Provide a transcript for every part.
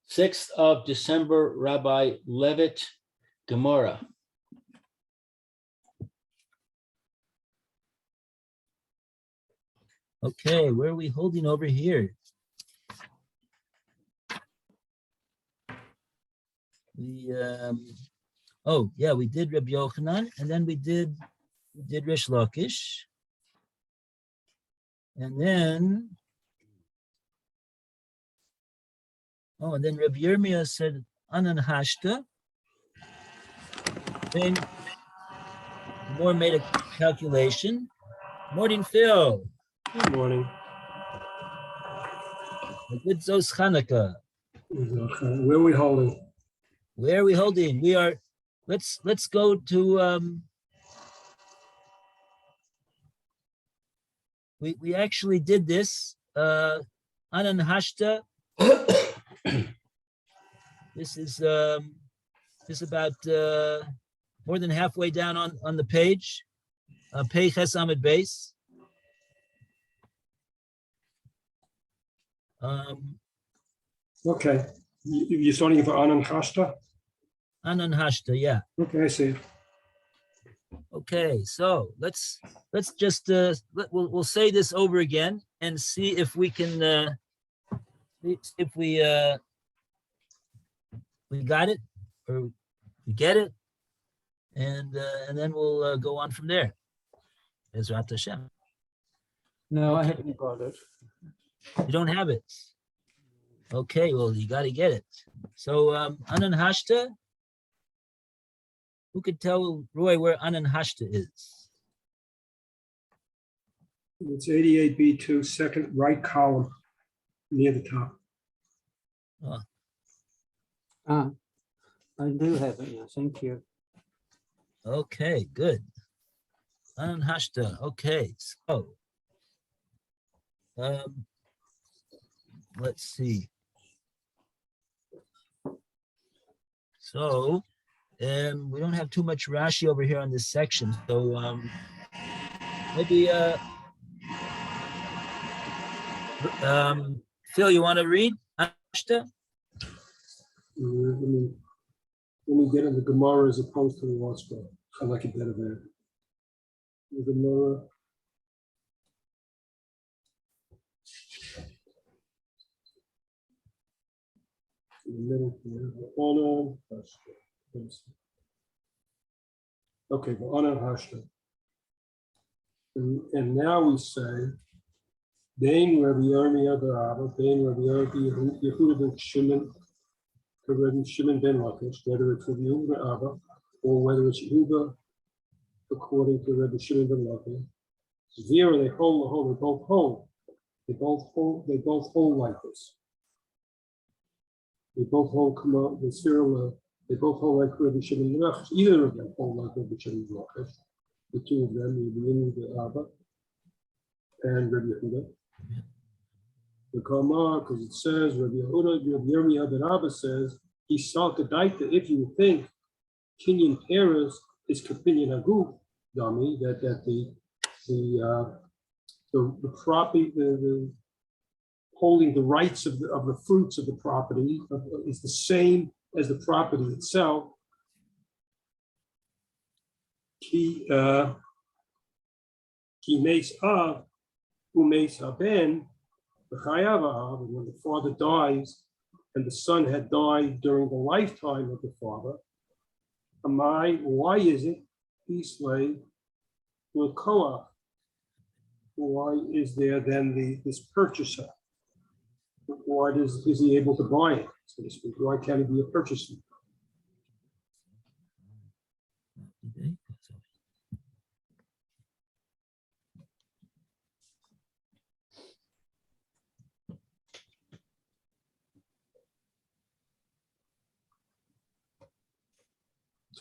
6th of December, Rabbi Levitt, Gemorrah. Okay, where are we holding over here? We we did Rabbi Yochanan, and then we did Rish Lakish, and then and then Rabbi Yirmiyah said Anan Hashta. Then Moore made a calculation. Morning, Phil. Good morning. A good Zos Chanukah. Where are we holding? Where are we holding? We are. Let's go to. We actually did this. Anan Hashta. This is about more than halfway down on the page. Pei Ches Amid Beis. Okay. You're starting for Anan Hashta? Anan Hashta, yeah. Okay, I see. Okay, so let's just we'll say this over again and see if we can if we got it or we get it, and then we'll go on from there. Ezrat Hashem. No, I haven't got it. You don't have it. Okay, well you got to get it. So Anan Hashta. Who could tell Roy where Anan Hashta is? It's 88B2, second right column, near the top. I do have it. Yeah, thank you. Okay, good. Anan Hashta. Okay, so let's see. So we don't have too much Rashi over here on this section, so maybe Phil, you want to read Hashta? Let me get in the Gemorrah as opposed to the Law Scroll. I like it better there. The Gemorrah. In the middle here. Anan Hashta. Okay, the Anan Hashta. And now we say, Dain Rabbi Yirmiyah Bava, Dain Rabbi Yehuda ben Shimon, Rabbi Shimon ben Lakish, whether it's Rabbi Yehuda Abba or whether it's Yehuda according to Rabbi Shimon ben Lakish. Zero, they hold, they both hold. They both hold like this. They both hold, come out, the zero, they both hold like Rabbi Shimon ben Lakish. Either of them hold like Rabbi Shimon ben Lakish. The two of them, Rabbi Yehuda Abba and Rabbi Yehuda. The Kamar, because it says, Rabbi Yehuda, Rabbi Yirmiyah ben Abba says, he saw Kedaita, if you think Kinyan Peres is Kapinyan Aguf, dummy, that the property, the holding the rights of the fruits of the property is the same as the property itself. Ki meis av, umeis haben, and when the father dies and the son had died during the lifetime of the father, why is it Islay will koach? Why is there then this purchaser? Why is he able to buy it, so to speak? Why can't he be a purchaser?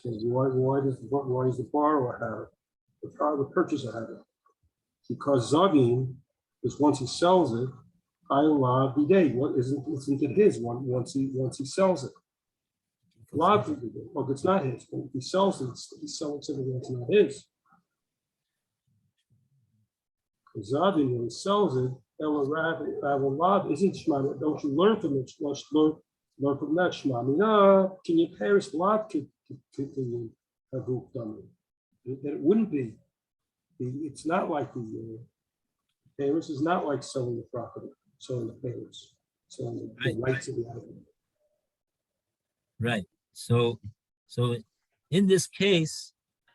Why does the borrower have it? The purchaser have it? Because Zavim is once he sells it, I love the day. What isn't it his one once he sells it? Love the day. Well, it's not his. But if he sells it, he's selling something that's not his. Because Zavim, when he sells it, Elav isn't Shemana. Don't you learn from it? Learn from that Shema Mina, can you Paris lot could a group dummy? It wouldn't be. It's not like the Paris is not like selling the property, selling the Paris, selling the rights of the item. Right. So in this case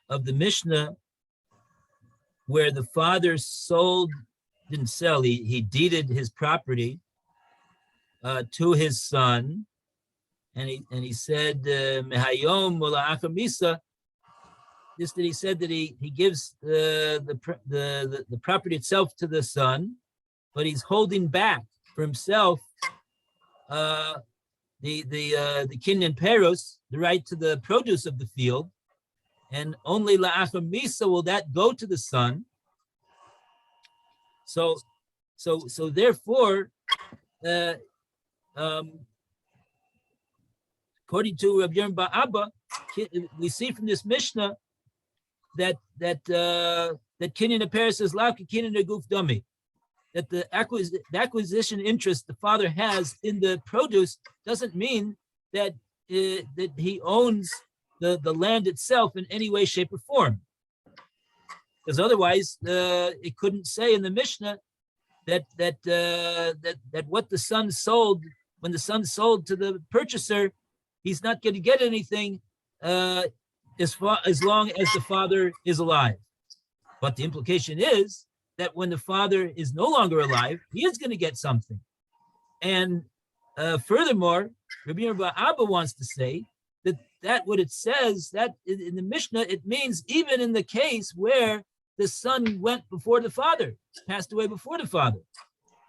of the Mishnah, where the father didn't sell, he deeded his property to his son, and he said, Mehayom Mola'acha Misa, this that he said that he gives the property itself to the son, but he's holding back for himself the kinyan peros, the right to the produce of the field, and only la'achar misa will that go to the son. So therefore, according to Rabbi Yerim Bar Abba, we see from this Mishnah that kinyan peros is lav kinyan guf dami, that the acquisition interest the father has in the produce doesn't mean that that he owns the land itself in any way, shape, or form. Because otherwise, it couldn't say in the Mishnah that what the son sold, when the son sold to the purchaser, he's not going to get anything as long as the father is alive. But the implication is that when the father is no longer alive, he is going to get something. And furthermore, Rabbi Yerim Bar Abba wants to say that what it says, that in the Mishnah, it means even in the case where the son went before the father, passed away before the father.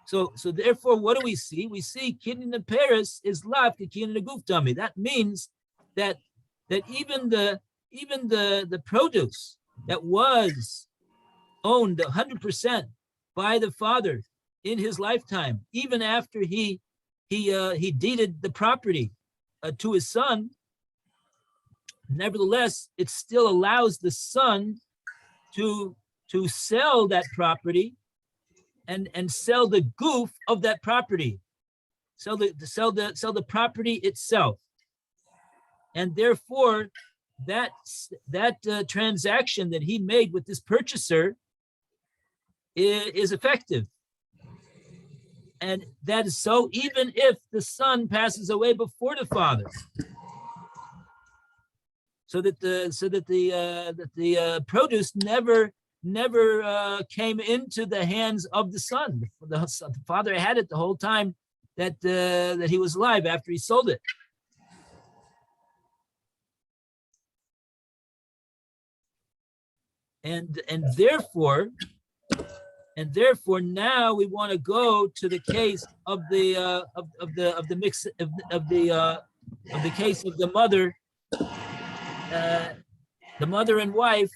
So therefore, what do we see? We see kinyan peros is lav kinyan guf dami. That means that even the produce that was owned 100% by the father in his lifetime, even after he deeded the property to his son, nevertheless, it still allows the son to sell that property and sell the goof of that property, sell the property itself, and therefore that transaction that he made with this purchaser is effective. And that is so even if the son passes away before the father, so that the produce never came into the hands of the son. The father had it the whole time that he was alive after he sold it. And therefore now we want to go to the case of the case of the mother and wife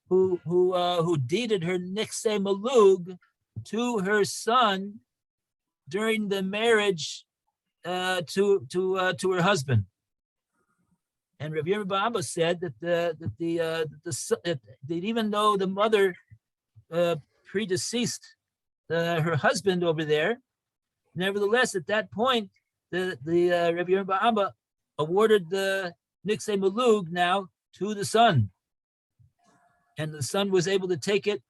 who deeded her niksei malug to her son during the marriage to her husband. And Rabbi Yerim Bar Abba said that even though the mother predeceased her husband over there, nevertheless at that point the Rabbi Yerim Bar Abba awarded the niksei malug now to the son, and the son was able to take it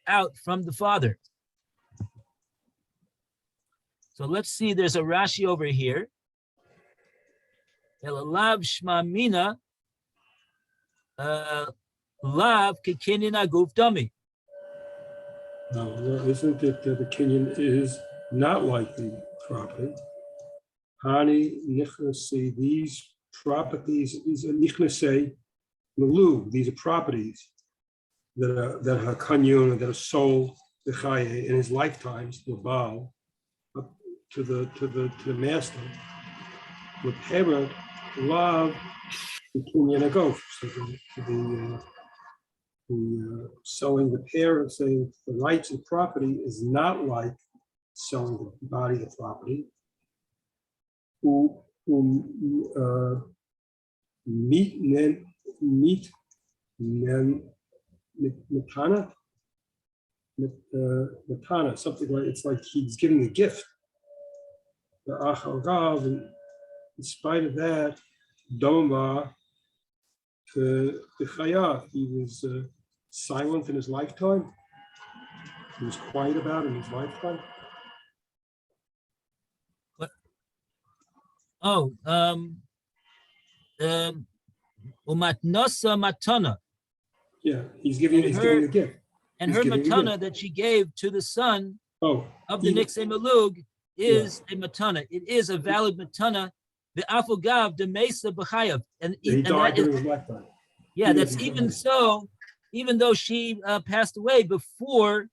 out from the father. So let's see, there's a Rashi over here. Elalav shma mina lav kekinyan guf dami. No, isn't it that the kinyan is not like the property? Hani nichnasei, these properties, these are nichnasei malug, these are properties that are kanyun, that are sold the chaye in his lifetimes, the Baal, to the master, with Herod, love, the kinyan agof. So the selling the pair, saying the rights of property is not like selling the body of the property. Matana, something like, it's like he's giving a gift. The acharav, in spite of that, Doma the Chayav, he was silent in his lifetime. He was quiet about it in his lifetime. What? Oh, Umatnasa Matana. Yeah, he's giving a gift. And He's her giving a matana gift. that she gave to the son Oh, of the even- Nixay Malug is a matana. It is a valid matana. The afogav de mesa b'chayav, and he and died that is, during his lifetime. yeah, He that's was even died. so. Even though she passed away before,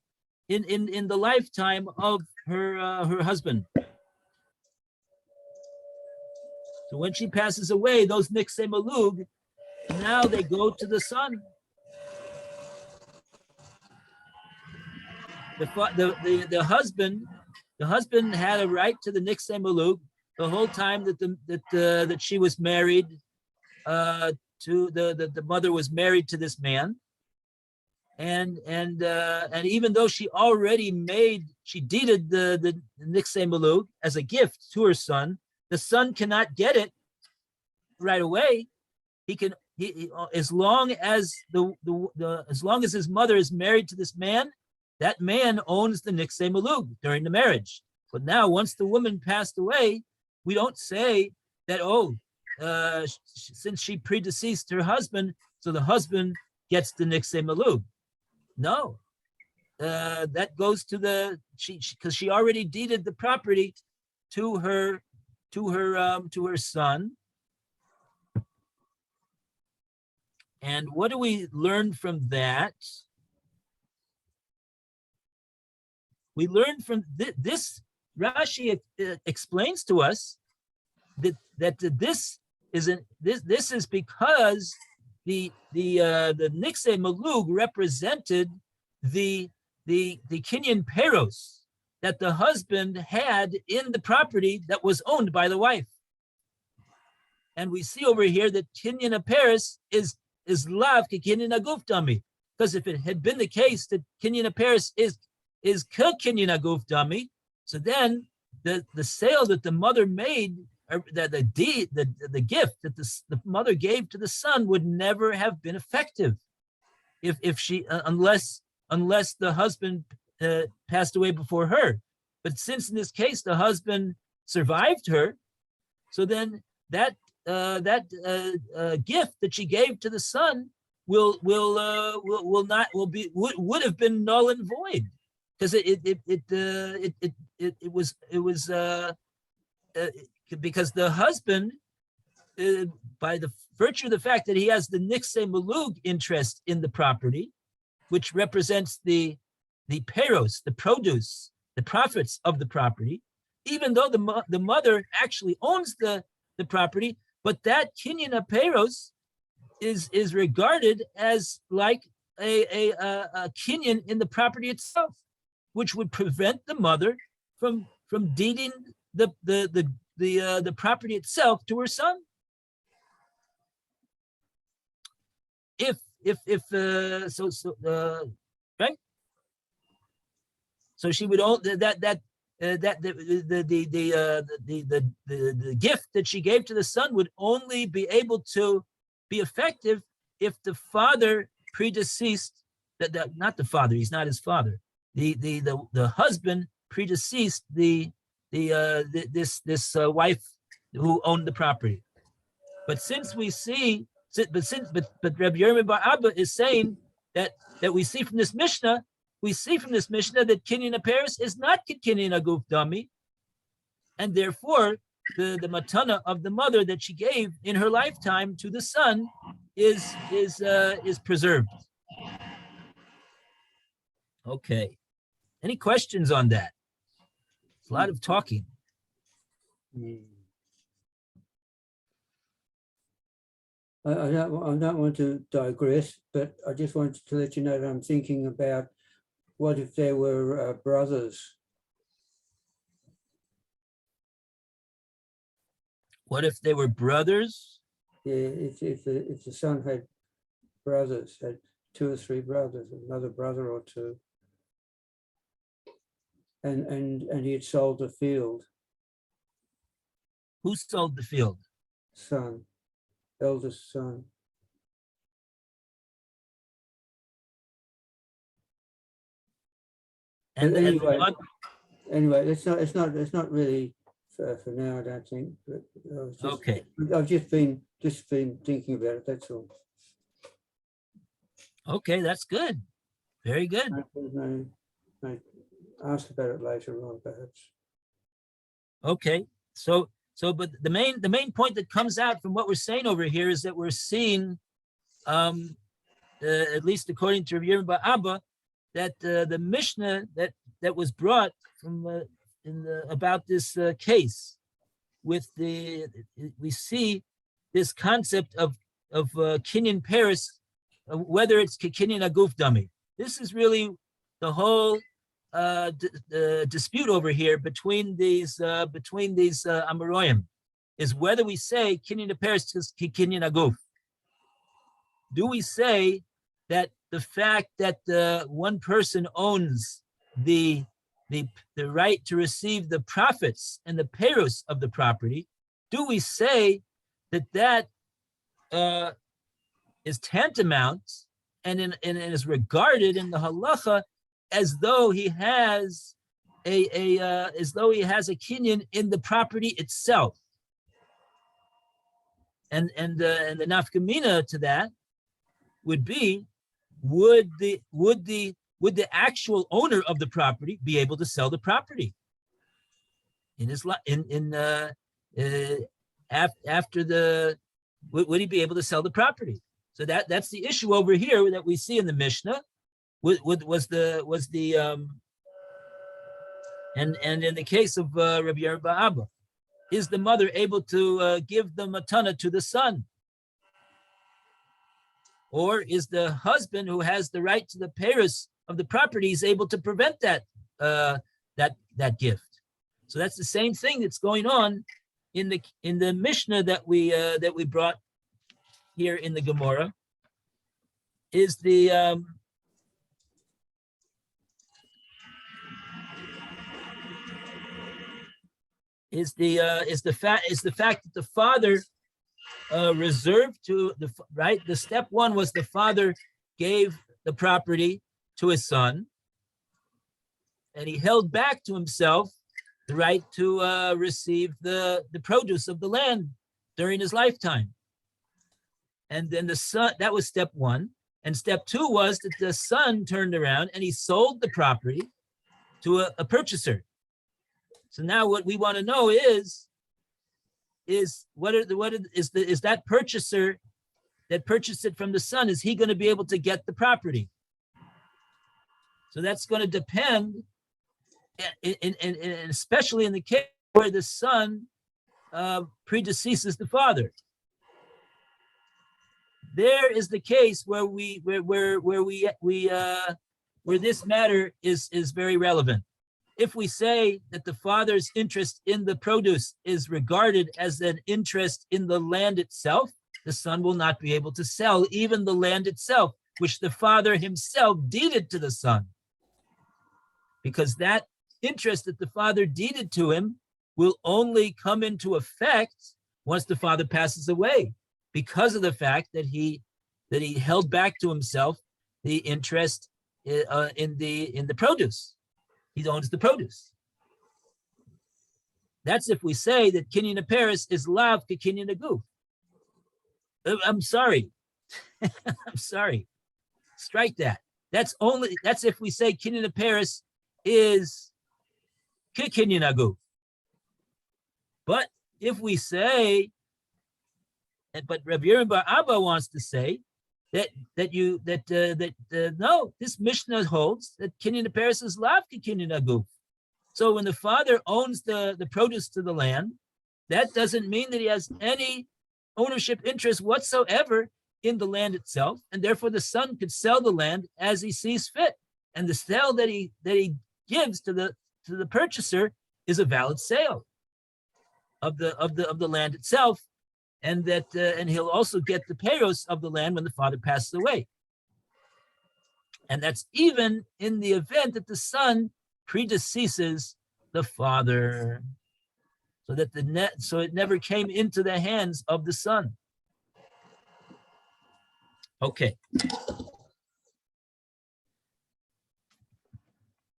in the lifetime of her husband. So when she passes away, those Nixay Malug, now they go to the son. The husband had a right to the Nixay Malug the whole time that she was married to the mother was married to this man, and even though she deeded the Nixay Malug as a gift to her son, the son cannot get it right away. He as long as as long as his mother is married to this man, that man owns the Nixay Malug during the marriage. But now, once the woman passed away, we don't say that, since she predeceased her husband, so the husband gets the Nixay Malug. No, that goes to because she already deeded the property to her son. And what do we learn from that? We learn from this. Rashi explains to us that this is because the Nixay Malug represented the Kinyan Peros that the husband had in the property that was owned by the wife. And we see over here that Kinyan Peros is lav ki Kinyan Aguf Dami, because if it had been the case that Kinyan Peros is Kinyan Aguf Dami, so then the sale that the mother made, or the gift that the mother gave to the son, would never have been effective if she unless the husband passed away before her. But since in this case the husband survived her, so then that gift that she gave to the son would have been null and void, because it was because the husband, by the virtue of the fact that he has the Nixay Malug interest in the property, which represents the peros, the produce, the profits of the property, even though the mother actually owns the property, but that Kinyan Peros is regarded as like a Kinyan in the property itself, which would prevent the mother from deeding the property itself to her son. Right? So she would own the gift that she gave to the son would only be able to be effective if the father predeceased, not the father, he's not his father, the husband predeceased this wife who owned the property. But since we see, but Rabbi Yirmiyah bar Abba is saying that we see from this Mishnah that Kinyan Peros is not Kinyan Aguf Dami, and therefore the matana of the mother that she gave in her lifetime to the son is preserved. Okay. Any questions on that? It's a lot of talking. I don't want to digress, but I just wanted to let you know that I'm thinking about what if there were brothers. What if they were brothers? Yeah, if the son had brothers, had 2 or 3 brothers, another brother or 2, and he had sold the field, Who sold the field? Son, eldest son. And, But and the anyway, mother- anyway, it's not really for now, I don't think. But okay, I've just been thinking about it. That's all. okay, that's good. Very good. I ask about it later on, perhaps. Okay, so but the main point that comes out from what we're saying over here is that we're seeing, at least according to Rabbi Bava, that the Mishnah that was brought from about this case with we see this concept of kinyan Paris, whether it's kinyan aguf dummy. This is really the whole dispute over here between these Amoraim, is whether we say kinyan Paris is kinyan aguf. Do we say that the fact that one person owns the right to receive the profits and the perus of the property, do we say that is tantamount and is regarded in the halacha as though he has a kinyan in the property itself? And the nafkamina to that would be, would the actual owner of the property be able to sell the property after the, would he be able to sell the property? So that's the issue over here that we see in the Mishnah. And in the case of Rabbi Bava, is the mother able to give the matana to the son? Or is the husband who has the right to the perus of the properties able to prevent that gift? So that's the same thing that's going on in the Mishnah that we brought here in the Gemorrah. Is the fact that the father reserved to the right. The step one was the father gave the property to his son, and he held back to himself the right to receive the produce of the land during his lifetime. And then the son, that was step one. And step two was that the son turned around and he sold the property to a purchaser. So now what we want to know is that purchaser that purchased it from the son, is he going to be able to get the property? So that's going to depend, and especially in the case where the son predeceases the father. There is the case where this matter is very relevant. If we say that the father's interest in the produce is regarded as an interest in the land itself, the son will not be able to sell even the land itself, which the father himself deeded to the son. Because that interest that the father deeded to him will only come into effect once the father passes away, because of the fact that he held back to himself the interest in the produce. He owns the produce. That's if we say that kinyan Paris is lav ke kinyan aguf. I'm sorry. I'm sorry. Strike that. That's if we say kinyan Paris is ke kinyan aguf. But if we say, but Rabbi Bava wants to say that no, this Mishnah holds that kinyan Paris is lav ke kinyan aguf. So when the father owns the produce to the land, that doesn't mean that he has any ownership interest whatsoever in the land itself, and therefore the son could sell the land as he sees fit. And the sale that he gives to the purchaser is a valid sale of the land itself. And that and he'll also get the payros of the land when the father passes away. And that's even in the event that the son predeceases the father. so that so it never came into the hands of the son. Okay.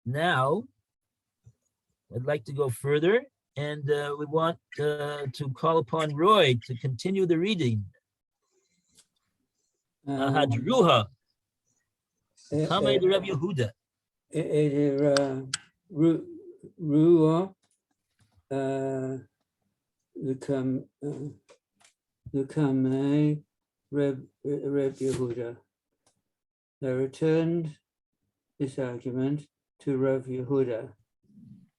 Now, I'd like to go further, and we want to call upon Roy to continue the reading. Hadruha, Kamei de Rabbi Yehuda. Rua, the Kamei Reb Yehuda. They returned this argument to Rav Yehuda.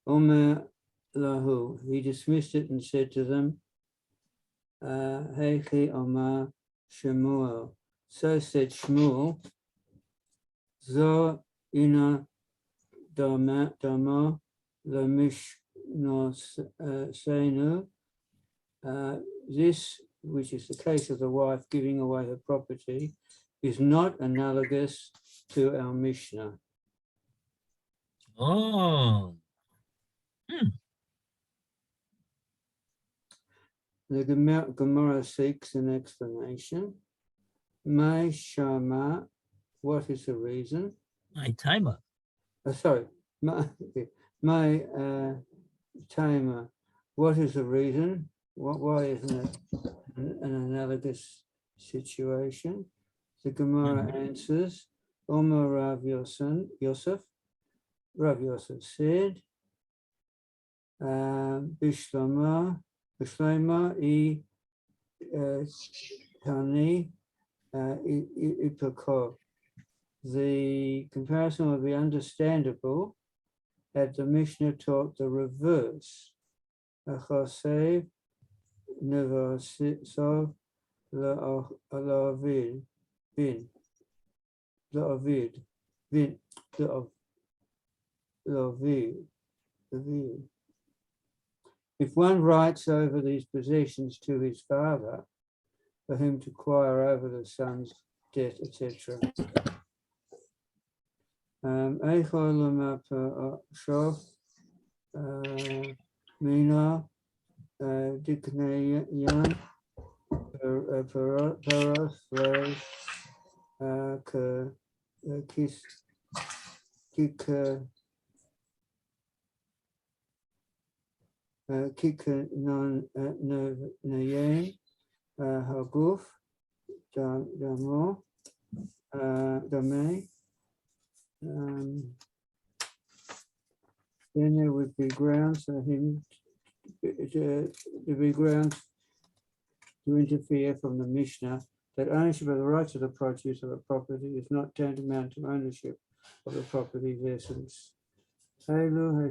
Omer lahu, he dismissed it and said to them, Heichi Omar Shemuel. So said Shmuel, Zo ina dama lemishnosenu. This, which is the case of the wife giving away her property, is not analogous to our Mishnah. Oh. The Gemorrah seeks an explanation. My Shama, what is the reason? My timer. Sorry, my timer, what is the reason? Why isn't it an analogous situation? The Gemara answers, Omer Rav Yosef. Rav Yosef said, Bishlama I Tani Ipako. The comparison will be understandable had the Mishnah taught the reverse. Achosev Nevasov La'avid Bin La'avid Bin La'avid. If one writes over these possessions to his father, for him to acquire over the son's debt, etc. Mina Diknayan Paras Kis Kikanon Nayan Haguf Damo Dame. Then there would be grounds for him to be grounds to interfere from the Mishnah that ownership of the rights of the produce of a property is not tantamount to ownership of the property's essence. Hailu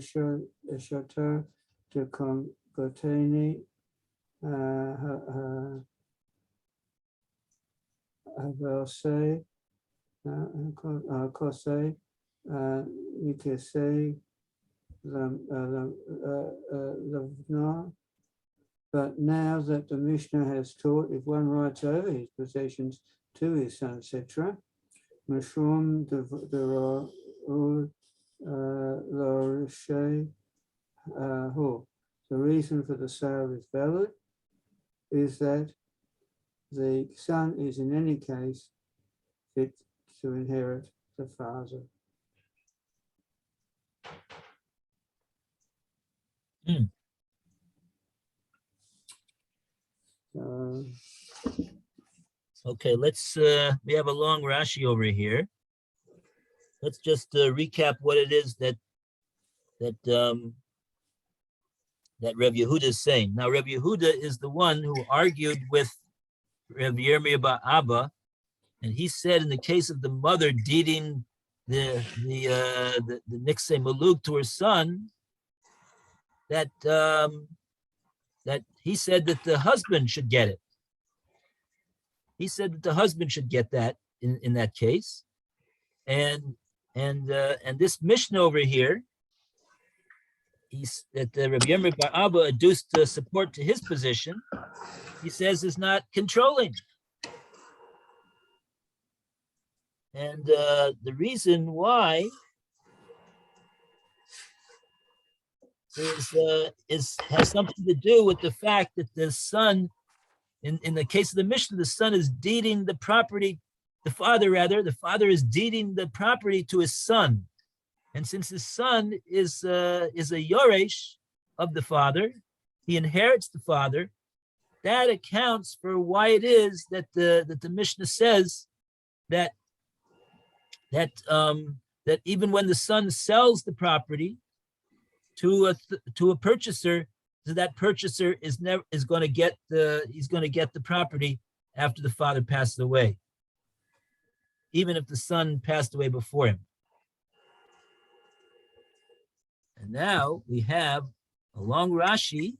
Hashata to Goteni Havelse Kose Nikese Lavna. But now that the Mishnah has taught, if one writes over his possessions to his son, etc., Mashum the reason for the sale is valid, is that the son is in any case fit to inherit the father. Okay, let's we have a long Rashi over here. Let's just recap what it is that Rev Yehuda is saying. Now, Rev Yehuda is the one who argued with Rev Yirmiyah bar Abba, and he said in the case of the mother deeding the Niksei Maluk to her son, that that he said that the husband should get it. He said that the husband should get that in that case, and this Mishnah over here, that Rabbi Yirmiyah bar Abba adduced support to his position, he says is not controlling. And the reason why has something to do with the fact that the son, in the case of the Mishnah, the son is deeding the property, the father is deeding the property to his son. And since his son is a yoresh of the father, he inherits the father. That accounts for why it is that the Mishnah says that even when the son sells the property to a purchaser, so that purchaser is going to get the property after the father passes away, even if the son passed away before him. And now we have a long Rashi,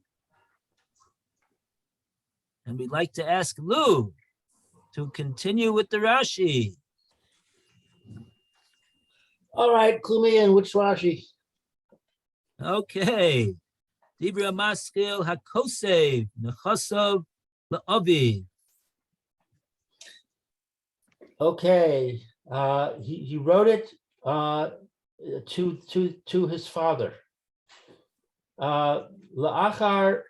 and we'd like to ask Lou to continue with the Rashi. All right, clue me in. Which Rashi? Okay. Dibra Maskil Hakosev Nechasov La'avi. Okay. He wrote it to his father. La'achar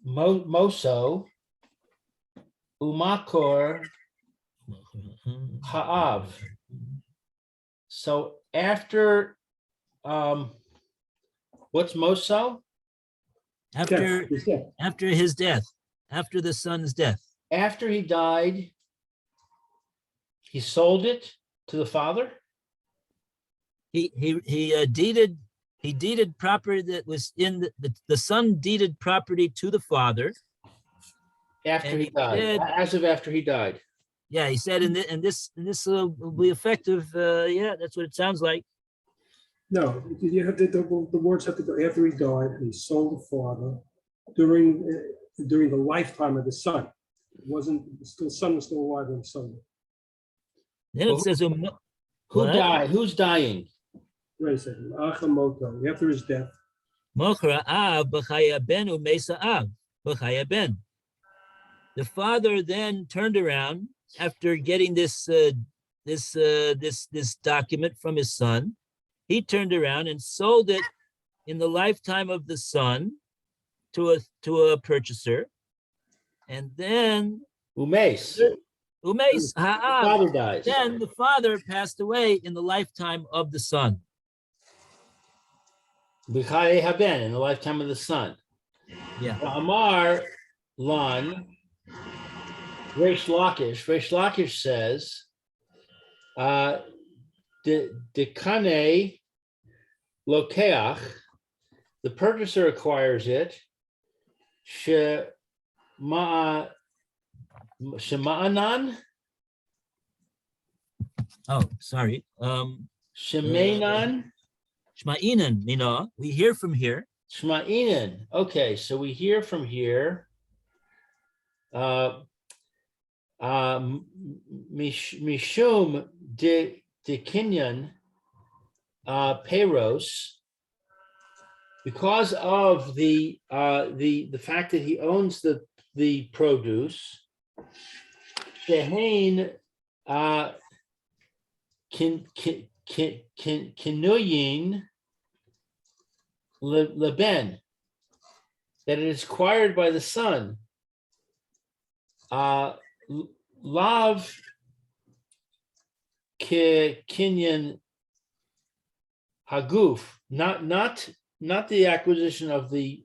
Moso Umakor Ha'av. So after what's Moso? After his death, after the son's death. After he died, he sold it to the father. He deeded property that was in the son deeded property to the father After he died, as of after he died. Yeah, he said, and this will be effective. Yeah, that's what it sounds like. No, you have the words have to go after he died, and he sold the father during the lifetime of the son. It wasn't the son was still alive when he sold it. Then it says, Who died? Who's dying? Wait a second. Achamoto, after his death. Mochra av b'chaya ben umesa av b'chaya ben. The father then turned around after getting this document from his son. He turned around and sold it in the lifetime of the son to a purchaser, and then Umes. Father dies. Then the father passed away in the lifetime of the son. B'chaye haben, in the lifetime of the son. Yeah. Amar Lan Reish Lakish says, Dekane Lokeach, the purchaser acquires it. Shema'anan. Oh, sorry. Shemainan. Shma'inan, we hear from here. Shma'inan. Okay, so we hear from here. Mishum de Kinyan Peros, because of the fact that he owns the produce. Shehain Kinuyin Leben, that it is acquired by the son. Lav Kinyan Haguf, not the acquisition of the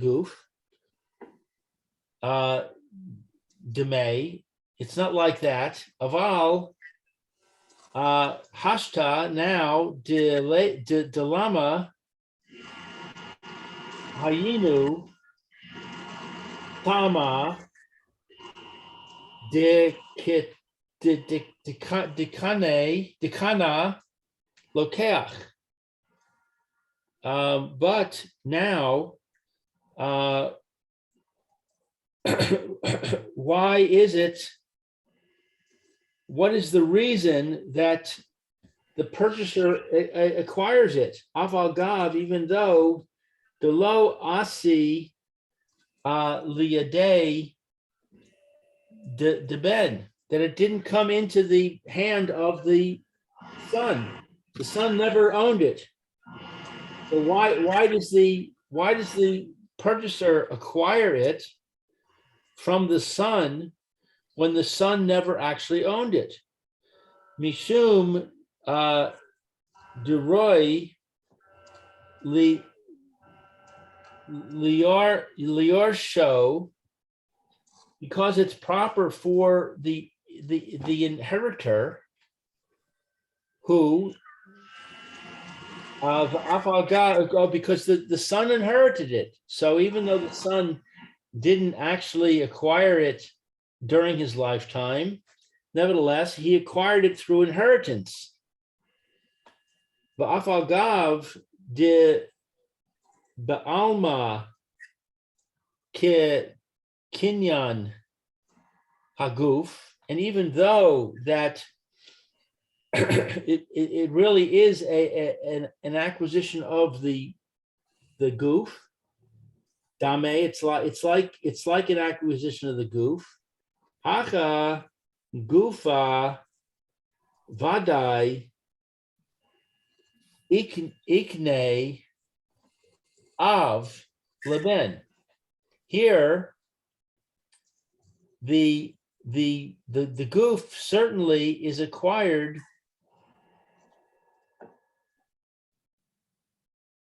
goof. Demay, it's not like that. Aval Hashta now de lama Hayinu Tama de Kana Lokeach. But now, why is it? What is the reason that the purchaser acquires it? Aval Gav, even though the lo asi liyadei de ben, that it didn't come into the hand of the son. The son never owned it. So why does the purchaser acquire it from the son when the son never actually owned it? Mishum Deroy Lior show, because it's proper for the inheritor who because the son inherited it. So even though the son didn't actually acquire it during his lifetime, nevertheless, he acquired it through inheritance. Va'afagav de ba'alma ke kinyan haguf, and even though that it really is an acquisition of the goof, dame, it's like an acquisition of the goof. Hacha gufa vadai ikne av leben. Here, the goof certainly is acquired,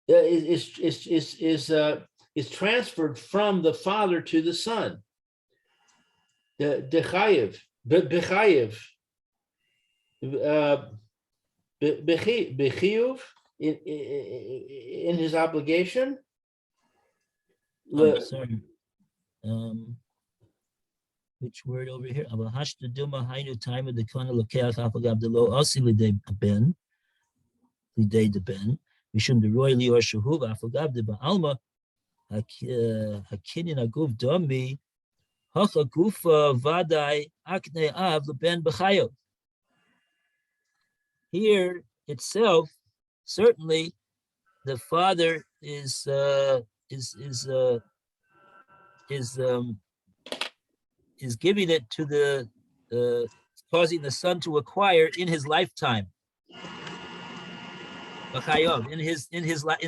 is transferred from the father to the son. The chayiv, bechayiv, bechiyuv in his obligation. Oh, sorry. Which word over here? Abahashta duma hainu time of the kana lokeach afagav de lo asi lidei ben, lidei de ben. Mishum de roy lior shahuv afagav de ba'alma hakinin aguf domi hacha gufa vadai akne av leben b'chayav. Here itself, certainly, the father is giving it to the causing the son to acquire in his lifetime. In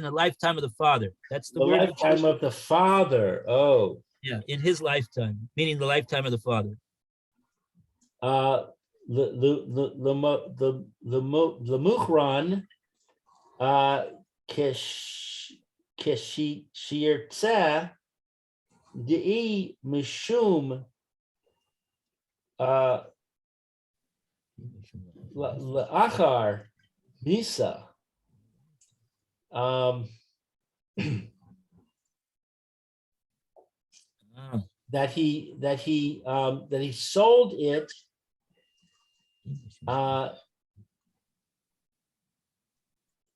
the lifetime of the father. That's the word. Lifetime of the father. Oh, yeah, in his lifetime, meaning the lifetime of the father. The muchran keshirtzeh dei mishum la'achar bisa. That he sold it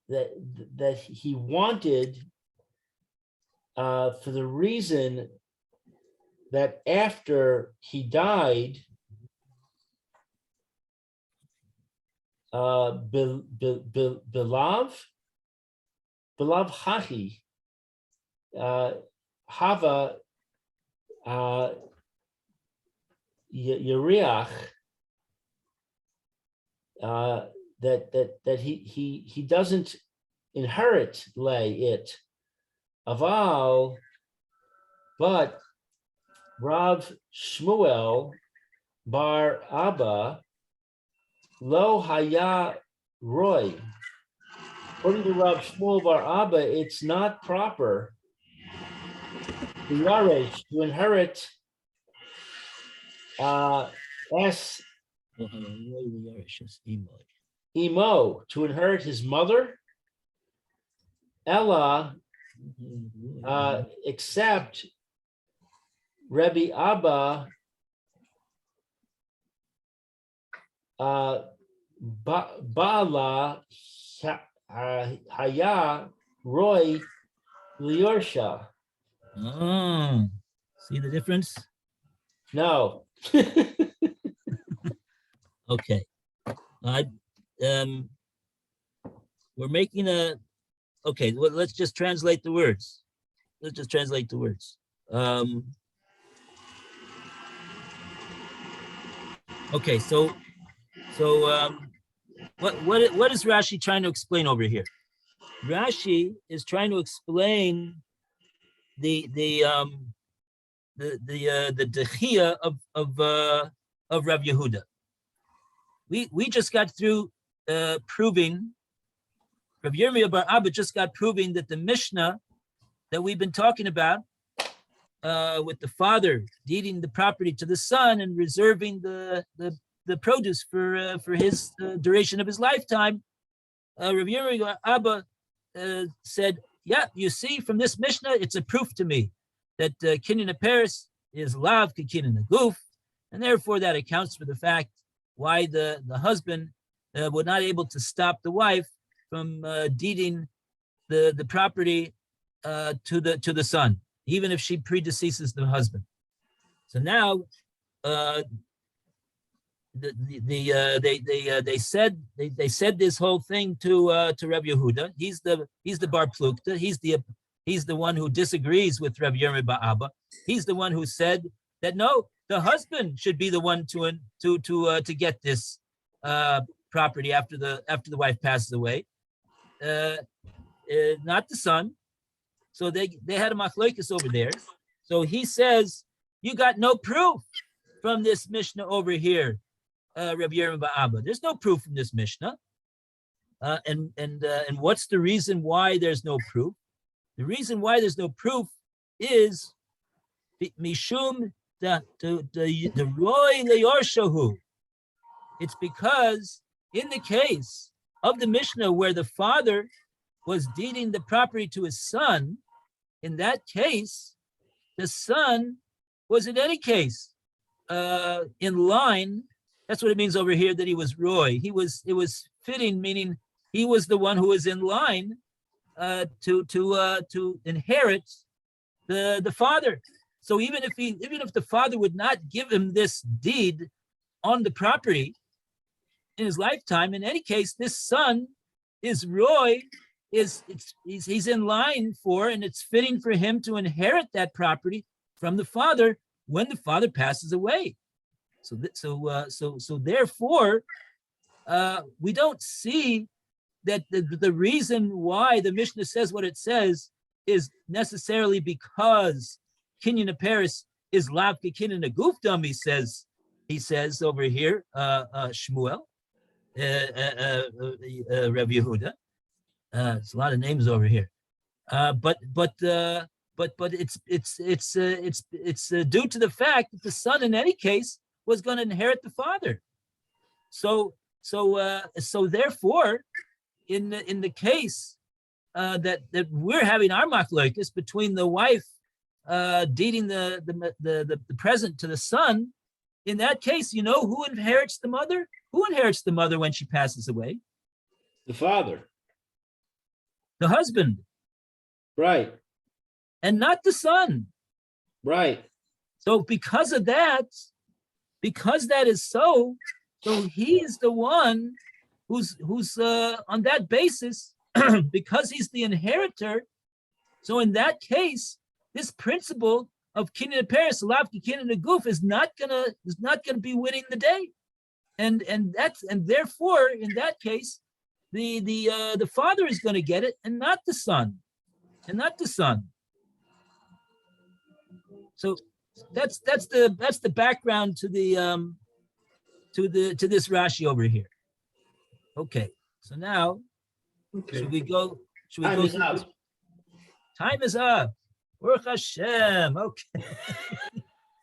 that he wanted for the reason that after he died, Belav Hahi Hava Yeriach, that he doesn't inherit it. Aval, but Rav Shmuel Bar Abba Lo Haya Roy. According to Rav Shmuel Bar Abba, it's not proper to inherit Imo, to inherit his mother, Ella, except Rebbe Abba Bala Haya Roy Liorsha. Oh, see the difference? No. Okay. We're making okay, well, let's just translate the words. Okay, so what is Rashi trying to explain over here? Rashi is trying to explain the dechia of Rav Yehuda. We just got through proving, Rav Yirmiyah bar Abba just got proving that the Mishnah that we've been talking about with the father deeding the property to the son and reserving the produce for his duration of his lifetime, Rav Yirmiyah bar Abba said, yeah, you see from this Mishnah, it's a proof to me that Kinyan Paris is lav Kinyan Guf, and therefore that accounts for the fact why the husband was not able to stop the wife from deeding the property to the son, even if she predeceases the husband. So now they said this whole thing to Rav Yehuda. He's the bar plukta. He's the one who disagrees with Rav Yirmiyah bar Abba. He's the one who said that no, the husband should be the one to get this property after the wife passes away, not the son. So they had a machlokes over there. So he says, you got no proof from this Mishnah over here, Rav Yirmiyah bar Abba. There's no proof from this Mishnah. And what's the reason why there's no proof? The reason why there's no proof is mishum the roy leyorshahu. It's because in the case of the Mishnah where the father was deeding the property to his son, in that case, the son was in any case in line. That's what it means over here that he was roy. It was fitting, meaning he was the one who was in line to inherit the father. So even if the father would not give him this deed on the property in his lifetime, in any case, this son is roy. He's in line for, and it's fitting for him to inherit that property from the father when the father passes away. So therefore, we don't see that the reason why the Mishnah says what it says is necessarily because Kinyan Paris is lav Kinyan Gufdam. He says over here, Shmuel, Rav Yehuda. It's a lot of names over here, but it's due to the fact that the son in any case was going to inherit the father. So therefore, in the case that we're having our machlokes between the wife deeding the present to the son, in that case, you know who inherits the mother? Who inherits the mother when she passes away? The father. The husband. Right. And not the son. Right. So because that is so he is the one who's on that basis, because he's the inheritor. So in that case, this principle of Kinyan Paris, Lavki Kinyan Guf is not gonna be winning the day. And therefore, in that case, the father is going to get it, and not the son, So that's the background to this Rashi over here. Okay, so now should we go? Time is up. Time is up. Baruch Hashem. Okay,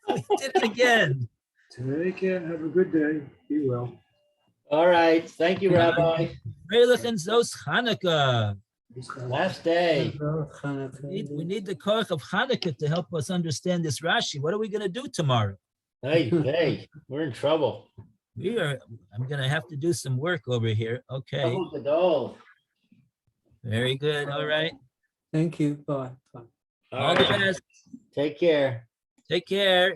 we did it again. Take care. Have a good day. Be well. All right. Thank you, Rabbi. Freilich and Zos Chanukah. Last day. We need the koach of Hanukkah to help us understand this Rashi. What are we going to do tomorrow? Hey, we're in trouble. I'm going to have to do some work over here. Okay. Trouble gadol. Very good. All right. Thank you. Bye. All the best. Take care. Take care.